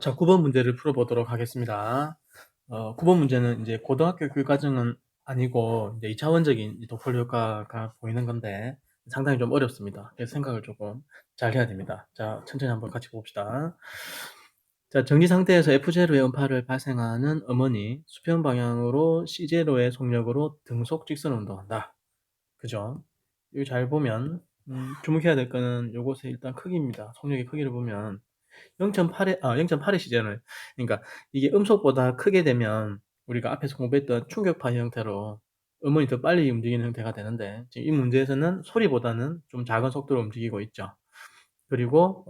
자, 9번 문제를 풀어보도록 하겠습니다. 9번 문제는 이제 고등학교 교과정은 아니고 이제 2차원적인 도플 효과가 보이는 건데 상당히 좀 어렵습니다. 그래서 생각을 조금 잘 해야 됩니다. 자, 천천히 한번 같이 봅시다. 자, 정지 상태에서 F0의 음파를 발생하는 음원이 수평 방향으로 C0의 속력으로 등속 직선 운동한다. 그죠? 이거 잘 보면 주목해야 될 거는 요것의 일단 크기입니다. 속력의 크기를 보면 0.8의 시제를, 그러니까 이게 음속보다 크게 되면 우리가 앞에서 공부했던 충격파 형태로 음원이 더 빨리 움직이는 형태가 되는데, 지금 이 문제에서는 소리보다는 좀 작은 속도로 움직이고 있죠. 그리고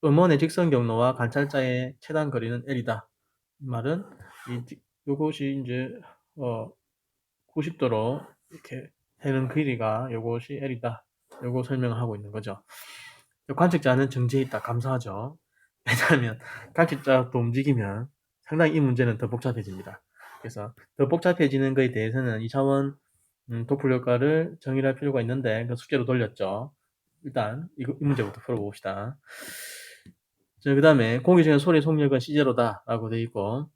음원의 직선 경로와 관찰자의 최단 거리는 L이다. 이 말은 요것이 이제 90도로 이렇게 되는 길이가 요것이 L이다. 요거 설명을 하고 있는 거죠. 관측자는 정지해 있다. 감사하죠. 왜냐하면 관측자도 움직이면 상당히 이 문제는 더 복잡해집니다. 그래서 더 복잡해지는 것에 대해서는 2차원 도플 효과를 정의할 필요가 있는데 그 숙제로 돌렸죠. 일단 이 문제부터 풀어봅시다. 그 다음에 공기 중에 소리 속력은 C제로다 라고 되어 있고,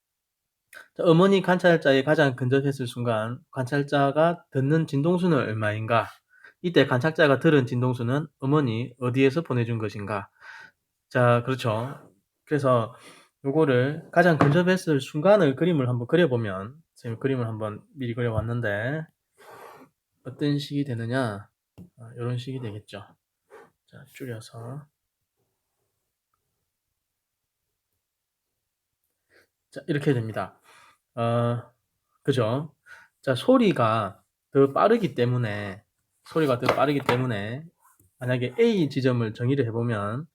음원이 관찰자에 가장 근접했을 순간 관찰자가 듣는 진동수는 얼마인가? 이때 관찰자가 들은 진동수는 음원이 어디에서 보내준 것인가? 자, 그렇죠. 그래서 요거를 가장 근접했을 순간을 그림을 한번 그려보면, 지금 그림을 한번 미리 그려왔는데 어떤 식이 되느냐? 이런 식이 되겠죠. 자, 줄여서. 자, 이렇게 됩니다. 그죠? 자, 소리가 더 빠르기 때문에, 만약에 A 지점을 정의를 해보면,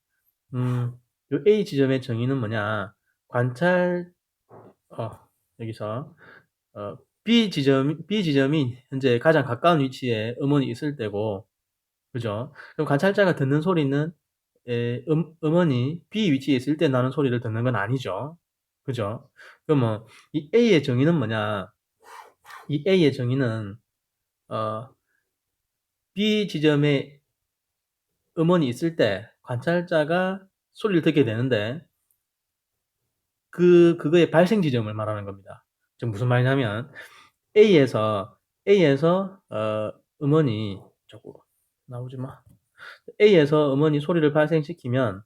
요 A 지점의 정의는 뭐냐? 관찰, 어, 여기서, B 지점이 현재 가장 가까운 위치에 음원이 있을 때고, 그죠? 그럼 관찰자가 듣는 소리는, 음원이 B 위치에 있을 때 나는 소리를 듣는 건 아니죠. 그죠? 그럼 뭐, 이 A의 정의는 뭐냐? 이 A의 정의는, 어, B 지점에 음원이 있을 때 관찰자가 소리를 듣게 되는데, 그거의 발생 지점을 말하는 겁니다. 지금 무슨 말이냐면, A에서, 음원이, 자꾸 나오지 마. A에서 음원이 소리를 발생시키면,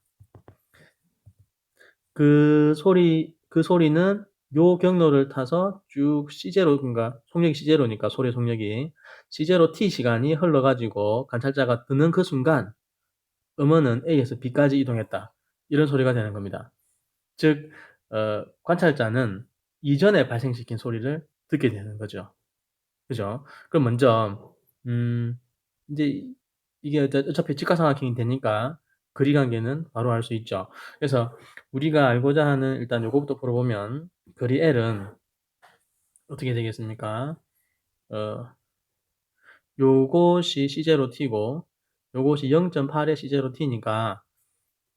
그 소리는 요 경로를 타서 쭉 C제로, 그러니까 속력이 C제로니까 소리 속력이 C제로 T 시간이 흘러가지고 관찰자가 듣는 그 순간 음원은 A에서 B까지 이동했다. 이런 소리가 되는 겁니다. 즉, 관찰자는 이전에 발생시킨 소리를 듣게 되는 거죠. 그죠? 그럼 먼저, 이제 이게 어차피 직각삼각형이 되니까 거리관계는 바로 알 수 있죠. 그래서 우리가 알고자 하는 일단 요거부터 풀어보면, 거리 L은 어떻게 되겠습니까? 어, 요것이 C0T고 요것이 0.8의 C0T니까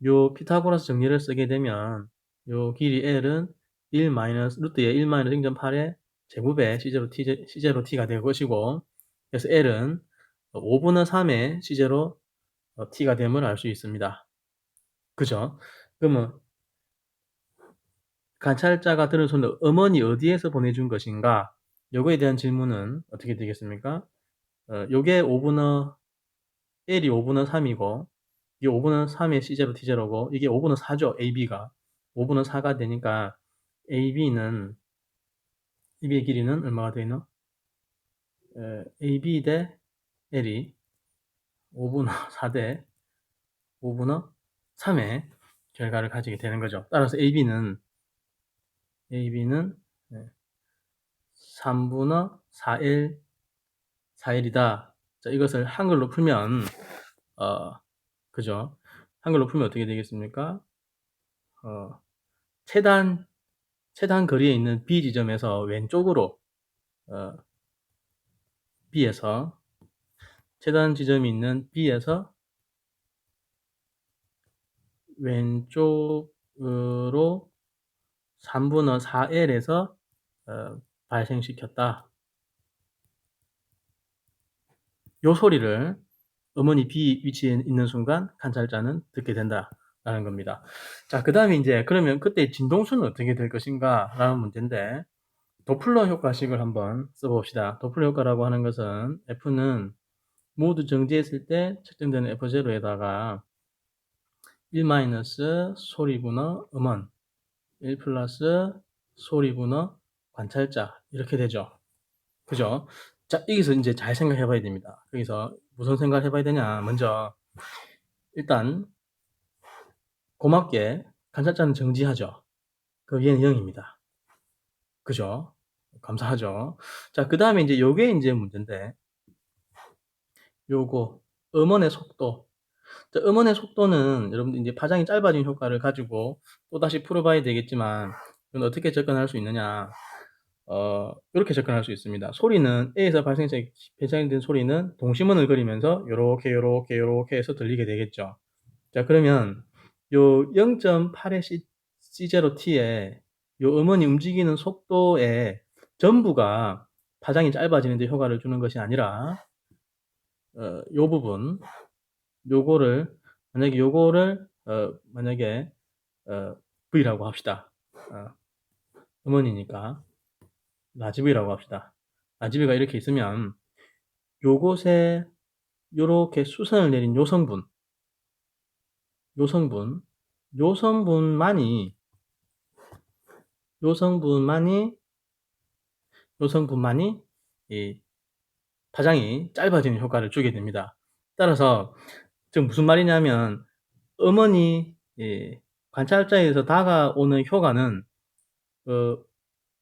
요 피타고라스 정리를 쓰게 되면 요 길이 L은 1 마이너스 루트의 1 마이너스 0.8의 제곱의 C0T가 될 것이고, 그래서 L은 5분의 3의 C0T가 됨을 알 수 있습니다. 그죠? 그러면 관찰자가 들은 소리는 음원이 어디에서 보내준 것인가? 요거에 대한 질문은 어떻게 되겠습니까? 요게 5분의 L이 5분의 3이고 이게 5분의 3의 C0 T0고 이게 5분의 4죠. AB가 5분의 4가 되니까 AB의 길이는 얼마가 되나? AB 대 L이 5분의 4 대 5분의 3의 결과를 가지게 되는 거죠. 따라서 AB는 3분의 4L이다. 자, 이것을 한글로 풀면 그죠? 한글로 풀면 어떻게 되겠습니까? 최단 거리에 있는 B 지점에서 왼쪽으로 B에서 최단 지점이 있는 B에서 왼쪽으로 3분의 4L에서 발생시켰다. 요 소리를 음원이 B 위치에 있는 순간 관찰자는 듣게 된다. 라는 겁니다. 자, 그 다음에 이제 그러면 그때 진동수는 어떻게 될 것인가 라는 문제인데, 도플러 효과식을 한번 써봅시다. 도플러 효과라고 하는 것은 F는 모두 정지했을 때 측정되는 F0에다가 1 마이너스 소리분어 음원, 1 플러스 소리분어 관찰자 이렇게 되죠. 그죠? 자, 여기서 이제 잘 생각해 봐야 됩니다. 여기서 무슨 생각을 해봐야 되냐. 먼저 일단 고맙게 관찰자는 정지하죠. 그 얘는 0입니다. 그죠? 감사하죠. 자, 그 다음에 이제 요게 이제 문제인데, 요거 음원의 속도. 자, 음원의 속도는 여러분들 이제 파장이 짧아진 효과를 가지고 또 다시 풀어봐야 되겠지만, 이건 어떻게 접근할 수 있느냐? 이렇게 접근할 수 있습니다. 소리는 A에서 발생된 소리는 동심원을 그리면서 요렇게 해서 들리게 되겠죠. 자, 그러면 요 0.8의 C0T에 요 음원이 움직이는 속도에 전부가 파장이 짧아지는 데 효과를 주는 것이 아니라 요 부분 요거를 만약에 V라고 합시다. 음원이니까 라지 V라고 합시다. 라지 V가 이렇게 있으면 요곳에 요렇게 수선을 내린 요 성분만이 이 파장이 짧아지는 효과를 주게 됩니다. 따라서 지금 무슨 말이냐면 음원이 관찰자에서 다가오는 효과는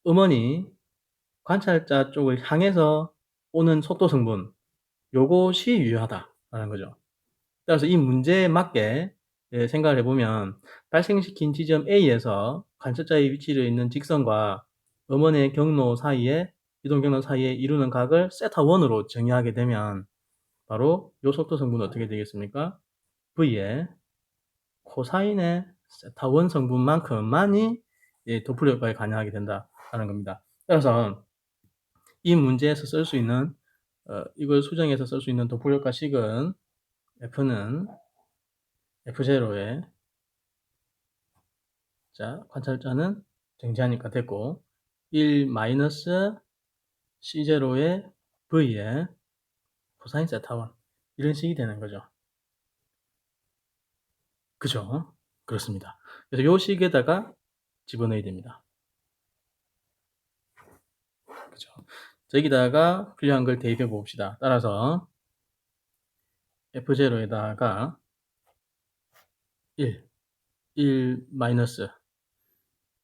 음원이 관찰자 쪽을 향해서 오는 속도 성분 요것이 유효하다라는 거죠. 따라서 이 문제에 맞게 생각을 해보면 발생시킨 지점 A에서 관찰자의 위치를 있는 직선과 음원의 경로 사이에 이동 경로 사이에 이루는 각을 세타1으로 정의하게 되면 바로 요 속도 성분은 어떻게 되겠습니까? V의 코사인의 세타1 성분만큼만이 도플러 효과에 관여하게 된다는 겁니다. 따라서 이 문제에서 쓸 수 있는 이걸 수정해서 쓸 수 있는 도플러 효과 식은 F는 F0에 자, 관찰자는 정지하니까 됐고 1 마이너스 C0의 V에 코사인 세타1 이런 식이 되는 거죠. 그죠? 그렇습니다. 그래서 요 식에다가 집어넣어야 됩니다. 그죠? 여기다가 필요한 걸 대입해 봅시다. 따라서 F0에다가 1 마이너스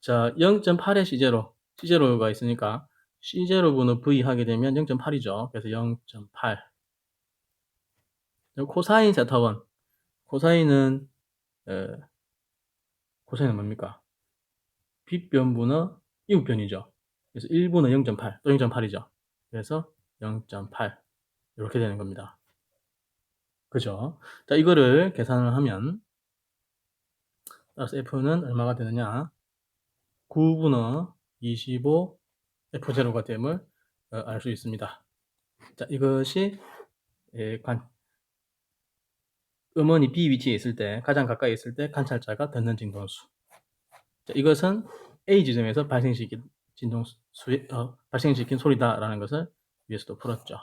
자 0.8의 C0가 있으니까 C0분의 V 하게 되면 0.8이죠. 그래서 0.8 코사인 세타1 코사인은 뭡니까? 빗변분의 이웃변이죠. 그래서 1분의 0.8 또 0.8이죠. 그래서 0.8 이렇게 되는 겁니다. 그죠? 자, 이거를 계산을 하면 따라서 F는 얼마가 되느냐? 9분의 25 F0가 됨을 알 수 있습니다. 자, 이것이 음원이 B 위치에 있을 때, 가장 가까이 있을 때 관찰자가 듣는 진동수. 자, 이것은 A 지점에서 발생시킨 소리다라는 것을 위에서도 풀었죠.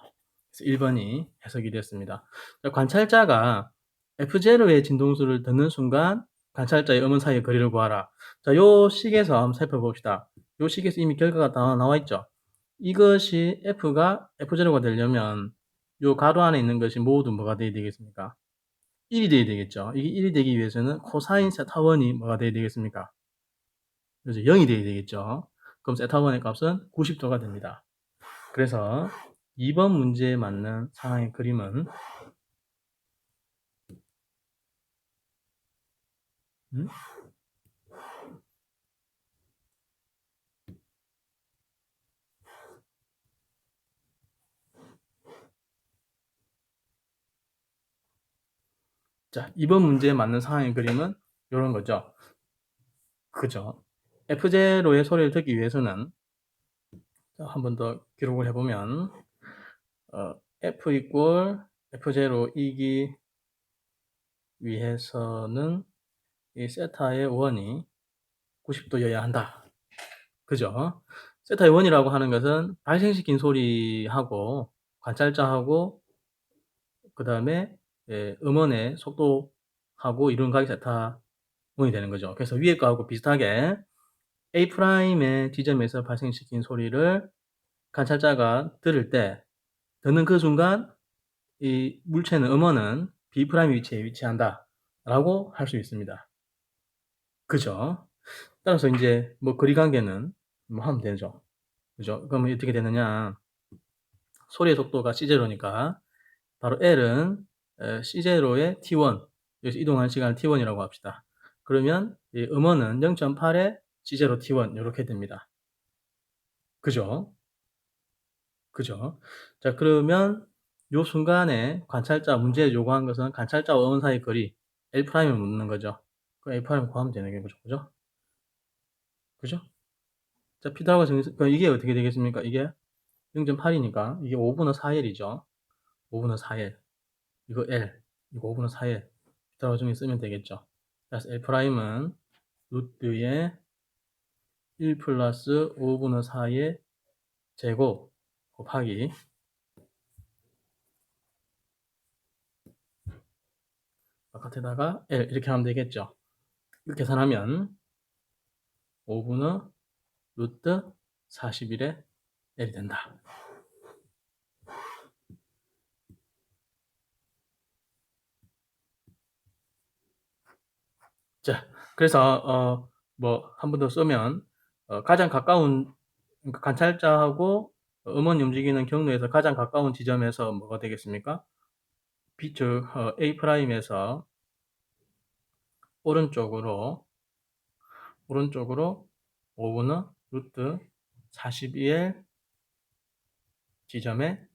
그래서 1번이 해석이 됐습니다. 자, 관찰자가 F0의 진동수를 듣는 순간 관찰자의 음원 사이의 거리를 구하라. 자, 요 식에서 한번 살펴봅시다. 요 식에서 이미 결과가 다 나와 있죠. 이것이 F가 F0가 되려면 요 가로 안에 있는 것이 모두 뭐가 돼야 되겠습니까? 1이 돼야 되겠죠. 이게 1이 되기 위해서는 코사인 세타1이 뭐가 돼야 되겠습니까? 그래서 0이 돼야 되겠죠. 그럼 세타1의 값은 90도가 됩니다. 그래서 2번 문제에 맞는 상황의 그림은 자, 2번 문제에 맞는 상황의 그림은 이런 거죠. 그죠? F0의 소리를 듣기 위해서는 한 번 더 기록을 해보면 F 이꼴 F0이기 위해서는 이 세타의 원이 90도여야 한다. 그죠? 세타의 원이라고 하는 것은 발생시킨 소리하고 관찰자하고 그 다음에 음원의 속도하고 이룬 값이 세타 원이 되는 거죠. 그래서 위에 거하고 비슷하게 A'의 지점에서 발생시킨 소리를 관찰자가 들을 때 듣는 그 순간 이 물체는 음원은 B'의 위치에 위치한다 라고 할 수 있습니다. 그죠? 따라서 이제 뭐 거리관계는 뭐 하면 되죠. 그죠? 그러면 어떻게 되느냐? 소리의 속도가 C0니까 바로 L은 C0의 T1 여기서 이동하는 시간을 T1이라고 합시다. 그러면 이 음원은 0.8의 C0 T1 이렇게 됩니다. 그죠? 그죠? 자, 그러면 요 순간에 관찰자 문제에 요구한 것은 관찰자와 음원 사이의 거리 L'을 묻는 거죠. 그 L'을 구하면 되는 거죠. 그죠? 그죠? 자, 피타고라스 정리, 이게 어떻게 되겠습니까? 이게 0.8이니까 이게 5분의 4L이죠. 5분의 4L. 이거 L. 이거 5분의 4L. 피타고라스 정리 쓰면 되겠죠. 그래서 L'은 루트의 1 플러스 5분의 4의 제곱 곱하기 바깥에다가 L 이렇게 하면 되겠죠. 이렇게 계산하면 5분의 루트 41의 L이 된다. 자, 그래서 뭐 한 번 더 쓰면 가장 가까운 그러니까 관찰자하고 음원이 움직이는 경로에서 가장 가까운 지점에서 뭐가 되겠습니까? 즉 A'에서 오른쪽으로 5분의 루트 42의 지점에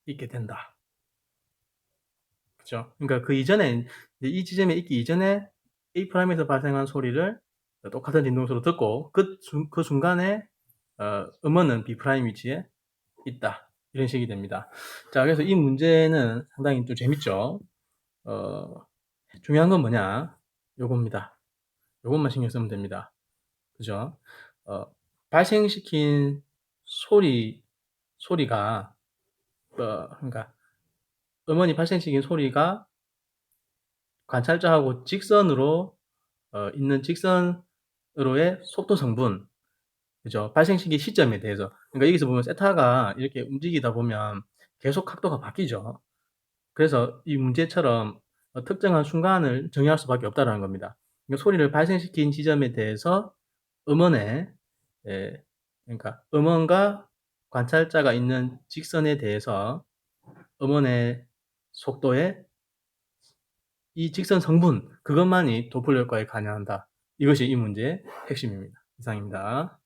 있게 된다. 그죠? 그러니까 그 이전에 이 지점에 있기 이전에 A'에서 발생한 소리를 똑같은 진동수로 듣고 그 순간에 음원은 B' 위치에 있다. 이런 식이 됩니다. 자, 그래서 이 문제는 상당히 또 재밌죠. 중요한 건 뭐냐? 요겁니다. 요것만 신경 쓰면 됩니다. 그죠? 발생시킨 소리가, 그러니까 음원이 발생시킨 소리가 관찰자하고 직선으로 있는 직선으로의 속도 성분, 그죠? 발생시킨 시점에 대해서. 그러니까 여기서 보면 세타가 이렇게 움직이다 보면 계속 각도가 바뀌죠. 그래서 이 문제처럼 특정한 순간을 정의할 수밖에 없다는 겁니다. 그러니까 소리를 발생시킨 지점에 대해서 음원의 그러니까 음원과 관찰자가 있는 직선에 대해서 음원의 속도에 이 직선 성분 그것만이 도플러 효과에 관여한다. 이것이 이 문제의 핵심입니다. 이상입니다.